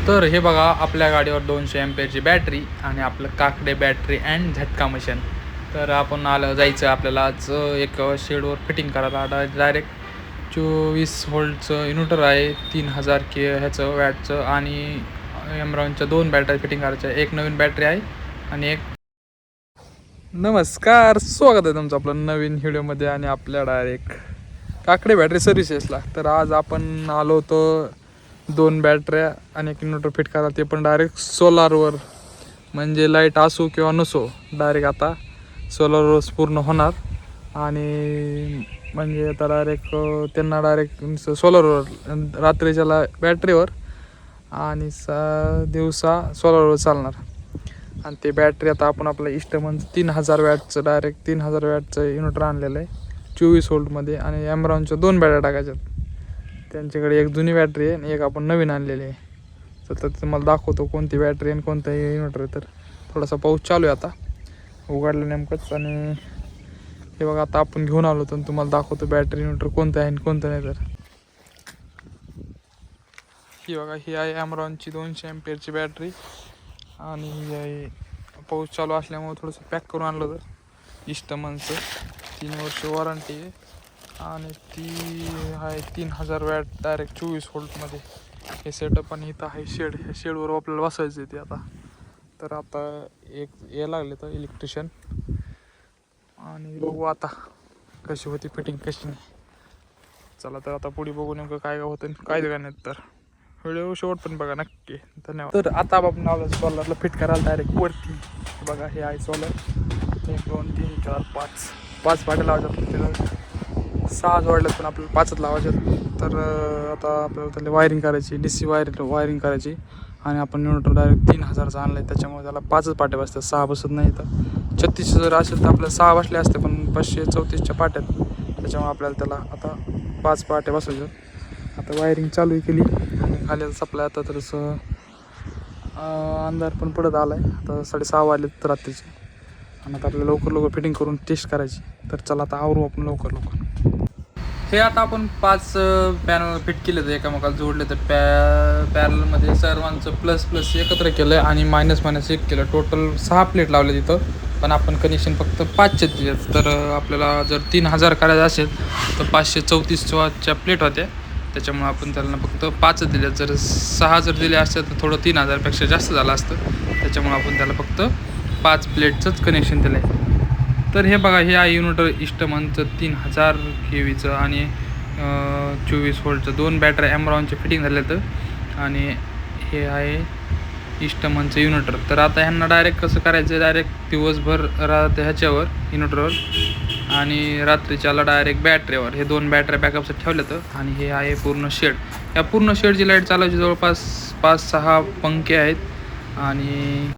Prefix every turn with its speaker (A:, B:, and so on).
A: तर हे बघा, आपल्या गाडीवर 200 एम्पेअरची बॅटरी आणि आपलं काकडे बॅटरी अँड झटका मशीन. तर आपण जायचं आपल्याला आज एक शेडवर फिटिंग करायला. डायरेक्ट 24 व्होल्टचं इन्व्हर्टर आहे, 3000 ह्याचं वॅटचं, आणि एमरॉनच्या 2 बॅटरी फिटिंग करायच्या. एक नवीन बॅटरी आहे आणि एक. नमस्कार, स्वागत आहे तुमचं आपलं नवीन व्हिडिओमध्ये आणि आपल्या डायरेक्ट काकडे बॅटरी सर्व्हिसेसला. तर आज आपण आलो होतो 2 बॅटऱ्या आणि एक इन्व्हर्टर फिट करा, ते पण डायरेक्ट सोलारवर. म्हणजे लाईट असो किंवा नसो, डायरेक्ट आता सोलारवर पूर्ण होणार. आणि म्हणजे आता डायरेक्ट त्यांना डायरेक्ट सोलारवर, रात्रीच्याला बॅटरीवर आणि दिवसा सोलारवर चालणार. आणि ते बॅटरी आता आपण आपलं इस्टमनचं 3000 वॅटचं, डायरेक्ट 3000 वॅटचं इन्व्हर्टर आणलेलं आहे 24 व्होल्टमध्ये. आणि ॲमरॉनच्या 2 बॅटऱ्या टाकायच्यात. त्यांच्याकडे एक जुनी बॅटरी आहे आणि एक आपण नवीन आणलेली आहे. तर तुम्हाला दाखवतो कोणती बॅटरी आणि कोणतं इन्व्हर्टर आहे. तर थोडासा पाऊस चालू आहे आता, उघडलं नेमकंच. आणि हे बघा, आता आपण घेऊन आलो तर तुम्हाला दाखवतो बॅटरी इन्व्हर्टर कोणतं आहे आणि कोणतं नाही. तर ही बघा, ही आहे ॲमरॉनची 200 एम्पेअरची बॅटरी. आणि ही आहे, पाऊस चालू असल्यामुळे थोडंसं पॅक करून आणलं तर इस्टमनचं 3 वर्ष वॉरंटी आहे. आणि ती आहे 3000 वॅट, डायरेक्ट 24 व्होल्टमध्ये. हे सेटअप आणि इथं आहे शेड. ह्या शेडवर आपल्याला बसायचं आहे ते आता. तर आता एक यायला लागले तर इलेक्ट्रिशियन, आणि बघू आता कशी होती फिटिंग कशी नाही. चला तर आता पुढे बघू नेमकं काय होतं काय काय नाही. तर व्हिडिओ शेवट पण बघा नक्की. धन्यवाद. तर आता आपण आलो सोलरला फिट करायला डायरेक्ट वरती. बघा, हे आहे सोलर. 1 2 3 4 5 पाट्या लावायच्यात. त्याला 6 जोडल्यात पण आपल्याला 5च लावायच्यात. तर आता आपल्याला त्याला वायरिंग करायची, DC वायरिंग करायची. आणि आपण इन्व्हर्टर डायरेक्ट 3000चा आणलं आहे, त्याच्यामुळे त्याला 5च पाट्या बसतात, 6 बसत नाही. तर 36 जर असेल तर आपल्याला 6 बसले असते, पण 534च्या पाट्यात, त्याच्यामुळे आपल्याला त्याला आता 5 पाट्या बसायच्या. आता वायरिंग चालू केली आणि खाली सप्लाय. आता थोडंसं अंधार पण पडत आला आहे. आता 6:30 वाजलेत रात्रीचे. आणि आता आपल्याला लवकर फिटिंग करून टेस्ट करायची. तर चला आता आवरू आपण लवकर. हे आता आपण 5 पॅनल फिट केले तर एकामेकाला जोडले. तर पॅनलमध्ये सर्वांचं प्लस प्लस एकत्र केलं आणि मायनस मायनस एक केलं. टोटल 6 प्लेट लावले तिथं, पण आपण कनेक्शन फक्त 5चे दिले. तर आपल्याला जर 3000 करायचं असेल तर 534 वॉटच्या प्लेट होत्या, त्याच्यामुळे आपण त्याला फक्त 5 दिले. जर 6 जर दिले असते तर थोडं 3000पेक्षा जास्त झालं असतं, त्याच्यामुळे आपण त्याला फक्त 5 प्लेटचंच कनेक्शन दिलं आहे. तर हे बघा, हे आहे इन्व्हर्टर इस्टमनचं 3000 kVचं आणि 24 व्होल्टचं 2 बॅटरी ॲमरॉनचे फिटिंग झाले. तर आणि हे आहे इस्टमनचं इन्व्हर्टर. तर आता ह्यांना डायरेक्ट कसं करायचं, डायरेक्ट दिवसभर ह्याच्यावर इन्व्हर्टरवर आणि रात्रीच्याला डायरेक्ट बॅटरीवर. हे 2 बॅटऱ्या बॅकअपसाठी ठेवल्या. तर आणि हे आहे पूर्ण शेड. या पूर्ण शेडची लाईट चालायची जवळपास 5-6 पंखे आहेत. आणि